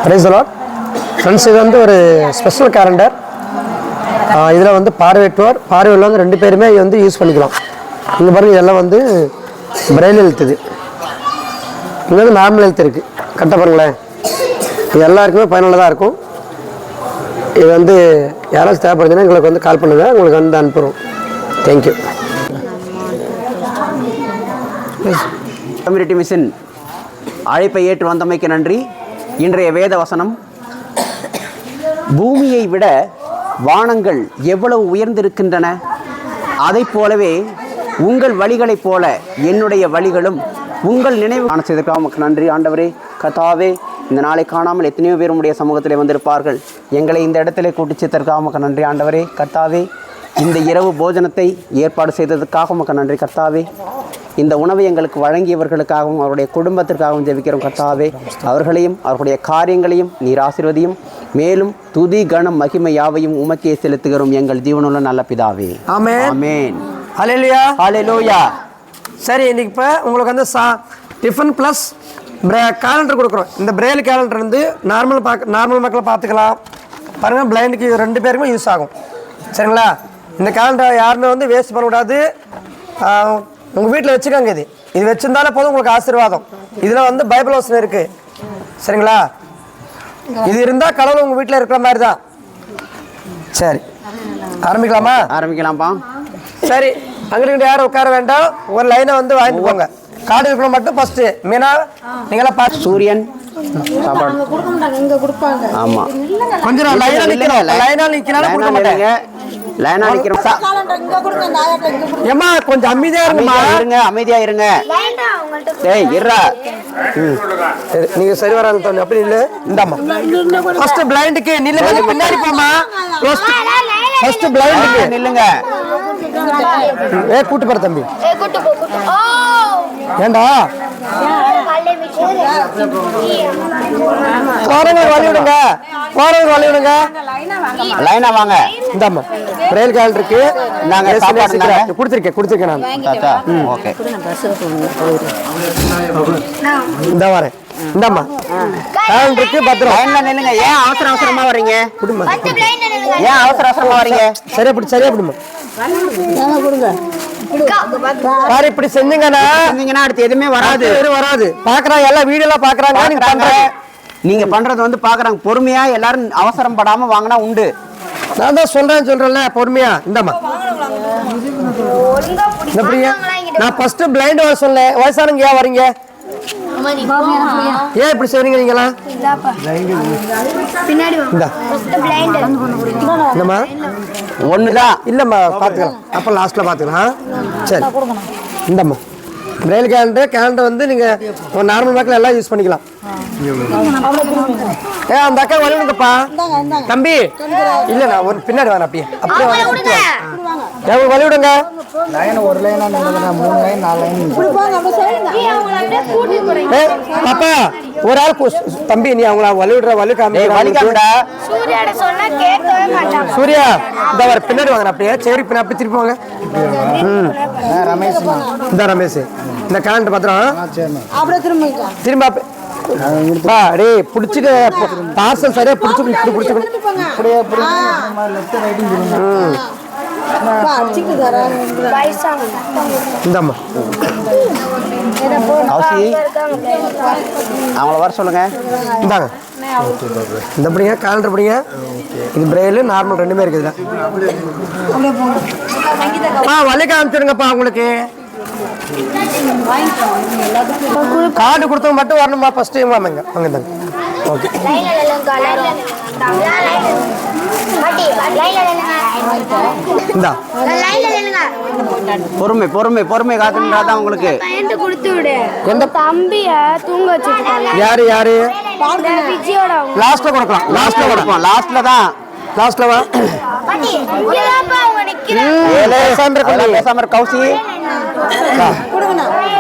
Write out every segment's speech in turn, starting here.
Praise the Lord friends. இது வந்து ஒரு ஸ்பெஷல் கேலண்டர். இதில் வந்து பார்வையில் வந்து 2 பேருமே வந்து யூஸ் பண்ணிக்கலாம். இங்கே பாருங்கள், இதெல்லாம் வந்து பிரெயில் எழுத்து. இங்கே வந்து நார்மல் எழுத்து இருக்குது. கரெக்டாக பாருங்களேன், இது எல்லாருக்குமே பயனுள்ளதாக இருக்கும். இது வந்து யாராச்சும் தேவைப்படுதுன்னா எங்களுக்கு வந்து கால் பண்ணுங்கள், உங்களுக்கு வந்து அனுப்புகிறோம். தேங்க்யூ. கம்யூனிட்டி மிஷன் அழைப்பை ஏற்று வந்தமைக்கு நன்றி. இன்றைய வேத வசனம், பூமியை விட வானங்கள் எவ்வளவு உயர்ந்திருக்கின்றன, அதை போலவே உங்கள் வழிகளைப் போல என்னுடைய வழிகளும் உங்கள் நினைவு காண செய்ததற்காக உமக்கு நன்றி ஆண்டவரே. கர்த்தாவே, இந்த நாளை காணாமல் எத்தனையோ பேர் உடைய சமூகத்திலே வந்திருப்பார்கள். எங்களை இந்த இடத்திலே கூட்டிச் சேர்த்ததற்காக உமக்கு நன்றி ஆண்டவரே. கர்த்தாவே, இந்த இரவு போஜனத்தை ஏற்பாடு செய்ததற்காக உமக்கு நன்றி கர்த்தாவே. இந்த உணவை எங்களுக்கு வழங்கியவர்களுக்காகவும் அவருடைய குடும்பத்திற்காகவும் ஜெபிக்கிறோம் கர்த்தாவே. அவர்களையும் அவர்களுடைய காரியங்களையும் நீர் ஆசீர்வதியும். மேலும் துதி கனம் மகிமை யாவையும் உமக்கே செலுத்துகிறோம் எங்கள் ஜீவனுள்ள நல்ல பிதாவே. ஆமென். ஆமென். ஹல்லேலூயா. ஹல்லேலூயா. சரி, இன்னைக்கு இப்போ உங்களுக்கு வந்து டிஃபன் ப்ளஸ் கேலண்டர் கொடுக்குறோம். இந்த பிரெயில் கேலண்டர் வந்து நார்மல் மக்களை பார்த்துக்கலாம். பாருங்கள், பிளைண்டுக்கு 2 பேருமே யூஸ் ஆகும். சரிங்களா? இந்த கேலண்டர் யாருமே வந்து வேஸ்ட் பண்ணக்கூடாது. உங்கள் வீட்டில் வச்சுக்கோங்க. இது வச்சுருந்தாலே போதும், உங்களுக்கு ஆசீர்வாதம். இதில் வந்து பைபிள் வசனம் இருக்குது. சரிங்களா? இது இருந்தால் கடவுள் உங்கள் வீட்டில் இருக்கிற மாதிரி தான். சரி, ஆரம்பிக்கலாமா? ஆரம்பிக்கலாம்ப்பா. சரி, அங்கிட்டு யாரும் உட்கார வேண்டாம். ஒரு லைனை வந்து வாங்கிட்டு போங்க. கார்டு இருக்கணும் மட்டும் ஃபஸ்ட்டு. மீனா நீங்களாம் பார்த்து சூரியன் சாப்பாடு. ஆமாம், கொஞ்சம் லைனாக நிற்கனால கொடுக்க மாட்டாங்க. லைனா நிக்கிறோம். ஏமா கொஞ்சம் அமைதியா இருங்க. அமைதியா இருங்க. டேய் இருடா. நீங்க சரி வராங்க தோணி. அப்படி இல்ல, இந்தாம்மா ஃபர்ஸ்ட் பிளைண்டுக்கு நில்லுங்க. கொஞ்சம் பின்னாடி போமா. ஃபர்ஸ்ட் பிளைண்டுக்கு நில்லுங்க. கூட்டு போற தம்பி. ஏண்டா போறவங்க வழி விடுங்க. லைனா வாங்க. இந்தாம்மா பிரெயில் கேலண்டருக்கு நாங்க கொடுத்துருக்கேன் நான். ஓகே, இந்த வரேன். இந்தாம்மா கேலண்டருக்கு பத்திரம். லைன்ல நில்லுங்க. ஏன் அவசரமா வர்றீங்க? குடும்பம் ஏன் அவசரமா வர்றீங்க? சரியா பிடிமா சார். இப்படி செஞ்சீங்கன்னா அடுத்து எதுவுமே வராது. பாக்குறாங்க, எல்லாம் வீடியோலாம் பாக்குறாங்க. நீங்க பண்றது வந்து பாக்குறாங்க. பொறுமையா எல்லாரும் அவசரம் படாம வாங்கினா உண்டு. நான் தான் சொல்றேன்ல, பொறுமையா. இந்தாம்மா நான் ஃபர்ஸ்ட் பிளைண்ட் வர சொன்னேன். வயசானவங்க ஏன் வரீங்க? ஏன் இப்படி செய்றீங்க நீங்களா? என்னம்மா ஒண்ணுதான் இல்லம்மா, பாத்துக்கலாம். அப்ப லாஸ்ட்ல பாத்துக்கலாம். சரி, இந்தம்மா பிரெயில் கேலண்டர் வந்து நீங்க நார்மல் பேக்கில் எல்லாம் யூஸ் பண்ணிக்கலாம். அந்த அக்கா வலிவிடுங்கப்பா. தம்பி இல்ல, நான் ஒரு பின்னாடி வரேன். அப்படியே வலி விடுங்க. ஒரு லைனா 3 லைன் 4 லைன். பாப்பா ஒரு ஆள் தம்பி, நீ அவங்கள வலி காமிடா. சூர்யா இந்த வர பின்னாடி வாங்க. அப்படியே சரி, அப்படி திருப்பி வாங்க. ரமேஷ் இந்த ரமேஷ் இந்த கேலண்டர் பத்திரம் திரும்ப பிடிச்சிக்க. பார்சல் சரியா பிடிச்சிக்கணும். இந்தாம்மா அவங்கள வர சொல்லுங்க. இந்தாங்க இந்த பிடிங்க கேலண்டர் பிடிங்க. இது பிரெயில் நார்மல் 2மே இருக்குதுல. வழி காமிச்சிருங்கப்பா. உங்களுக்கு கார்டு கொடுத்தவங்க மட்டும் வரணுமா? ஃபர்ஸ்ட் வாங்க. ஓகே, பொறுமை காத்துதான் உங்களுக்கு. எந்த தம்பிய தூங்க வச்சிருக்காங்க? யாரு லாஸ்ட்ல கொடுக்கலாம். லாஸ்ட்ல தான். லாஸ்ட்ல வா. கௌசி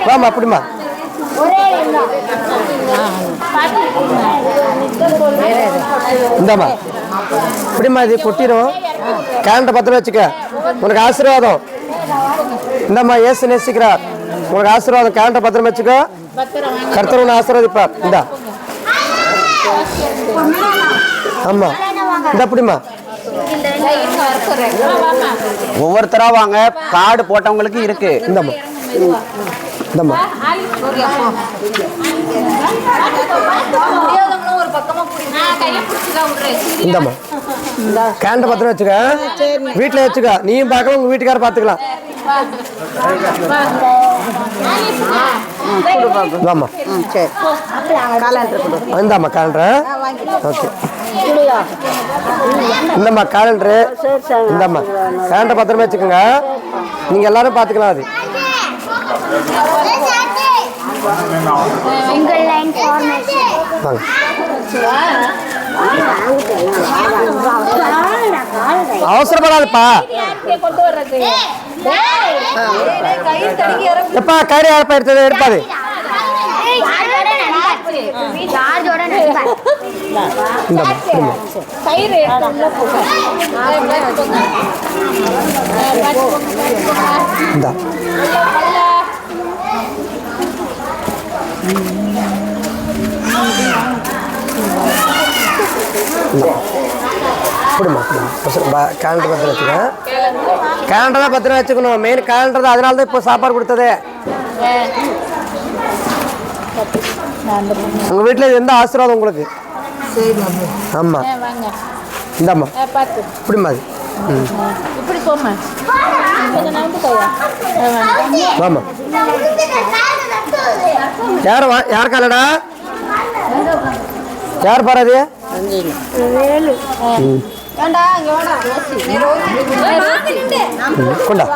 வாமா. அப்படிமா இந்தாம்மா இப்படிமா. இது கொட்டிடும். கேலண்டர் பத்திரம் வச்சுக்க. உனக்கு ஆசீர்வாதம். இந்தாம்மா ஏசு நேசிக்கிறார். உனக்கு ஆசீர்வாதம். கேலண்டர் பத்திரம் வச்சுக்க. கர்த்தர் உன்னை ஆசீர்வதிப்பார். இந்தா ஆமாம் இந்த அப்படிமா ஒவ்வொருத்தரா வாங்க. கார்டு போட்டவங்களுக்கு இருக்கு. இந்தம்மா இந்தம்மா இந்தம்மா கேண்ட பத்திரம் வச்சுக்க, வீட்டில் வச்சுக்க. நீயும் பார்க்கலாம், உங்கள் வீட்டுக்கார பார்த்துக்கலாம். வாம்மா இந்தாம்மா கேலண்டரு. ஓகே இந்தம்மா கேலண்டரு. இந்தம்மா கேலண்டர் பத்திரமா வச்சுக்கோங்க. நீங்கள் எல்லாரும் பார்த்துக்கலாம். அது வாங்க அவசரப்படாதுப்பா. எப்பா கயிறு யாரப்பா எடுத்தது? எடுப்பாது. இந்த கேலண்டர் பத்திரம் வச்சுக்கேன். கேலண்டர் தான் பத்திரம் வச்சுக்கணும். மெயின் கேலண்டர் தான். அதனால தான் இப்போ சாப்பாடு கொடுத்தது. உங்கள் வீட்டில் எந்த ஆசீர்வாதம் உங்களுக்கு? ஆமாம் இந்தாம்மா இப்படிமா. அது ஆமாம் யார் காலடா? யார் பாராது? கொண்டா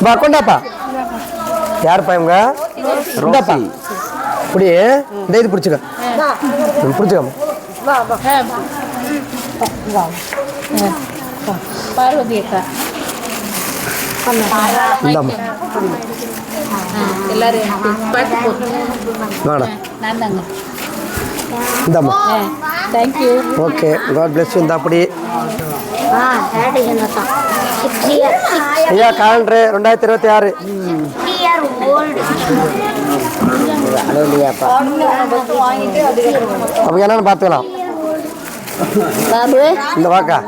பா, கொண்டாப்பா. யார் பாயங்க? இந்தாப்பா இப்படி இந்த இது பிடிச்சிக்க, பிடிச்சிக்கம்மா. பார்வதி அக்கா இந்தாம்மா எல்லாரும் வாடா. நான் தாங்க. இந்தாம்மா thank you. Okay God bless you. இந்த அப்படி ஐயா கேலண்டரு 2026. அப்போ என்னன்னு பார்த்துக்கலாம். இந்த வாக்கா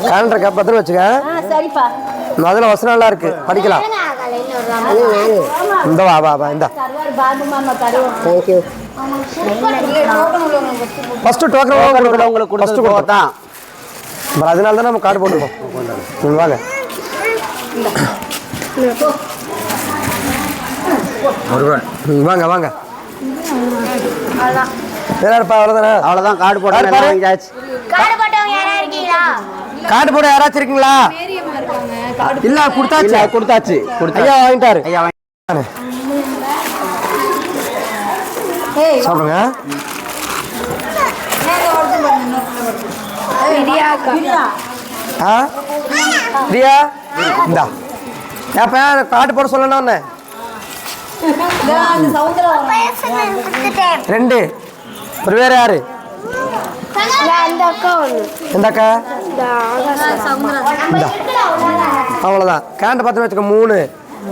கேலண்டர் பத்திரம் வச்சுக்க. சரிப்பா. அதில் வசனம் நல்லா இருக்கு, படிக்கலாம். இந்த வா வா வா. இந்த தேங்க்யூ. ஃபஸ்ட்டு டோக்கன் உங்களுக்கு கொடுத்து தான். அதனால தான் நம்ம கார்டு போட்டுருக்கோம். வாங்க வாங்க வாங்க. வேறாப்பா அவ்வளோதானே? அவ்வளோதான். கார்டு போட்டு கார்டு போட யாராச்சும் இருக்கீங்களா? இல்ல கொடுத்தாச்சு. கொடுத்தாச்சு. ஐயா வாங்கிட்டாரு. ஐயா சொல்லுங்க. பிரியா இந்தா ஏப்பா கார்டு போட சொல்லணும். ஒன்று 2 ஒரு வேறு யாரு? எந்த அக்கா? அவ்வளோதான். கேலண்டர் பார்த்து வச்சுக்க. 3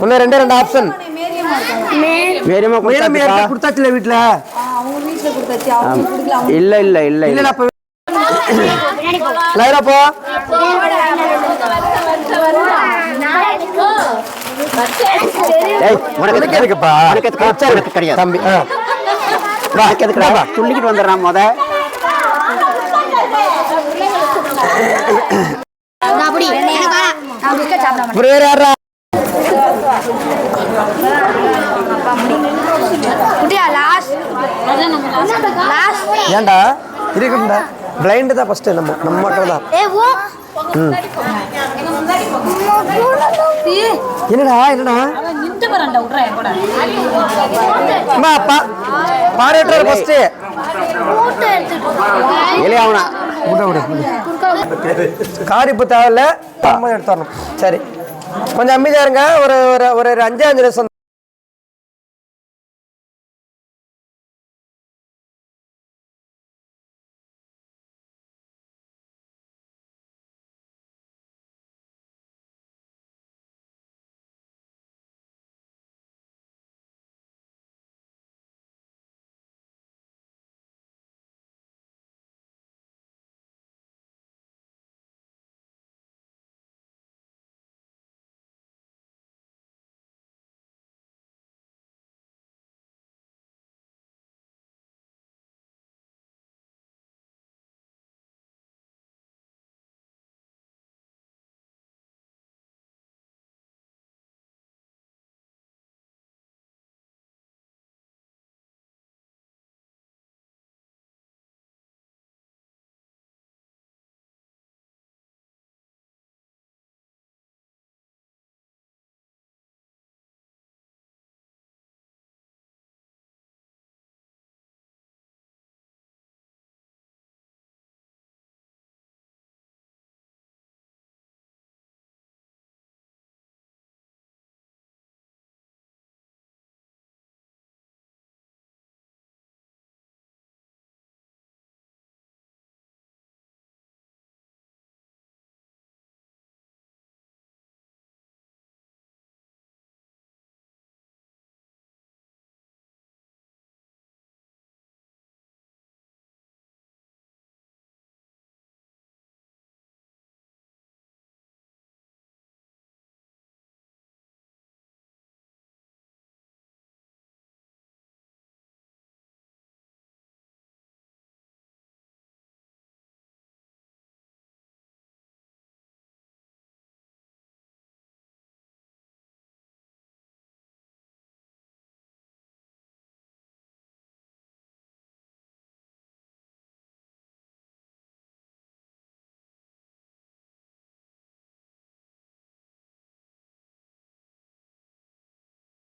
ஒன்று 2 2 ஆப்ஷன். கொடுத்தாச்சுல வீட்டில்? இல்ல இல்ல இல்ல இல்ல. அப்போ லைரா போ. இருக்குப்பா தம்பி. சொல்லிக்கிட்டு வந்துடுறான் முத. வேற யாரா? ஏண்டா இருக்குண்டா. பிளைண்டு தான் ஃபஸ்ட்டு. நம்ம மக்கள் தான். என்னடா என்னடா அப்பா பாராட்டுற ஃபஸ்ட்டு. இல்லையா கார் இப்போ தேவையில்ல, எடுத்து வரணும். சரி கொஞ்சம் அமைதியாக இருங்க. ஒரு 5 நிமிஷம்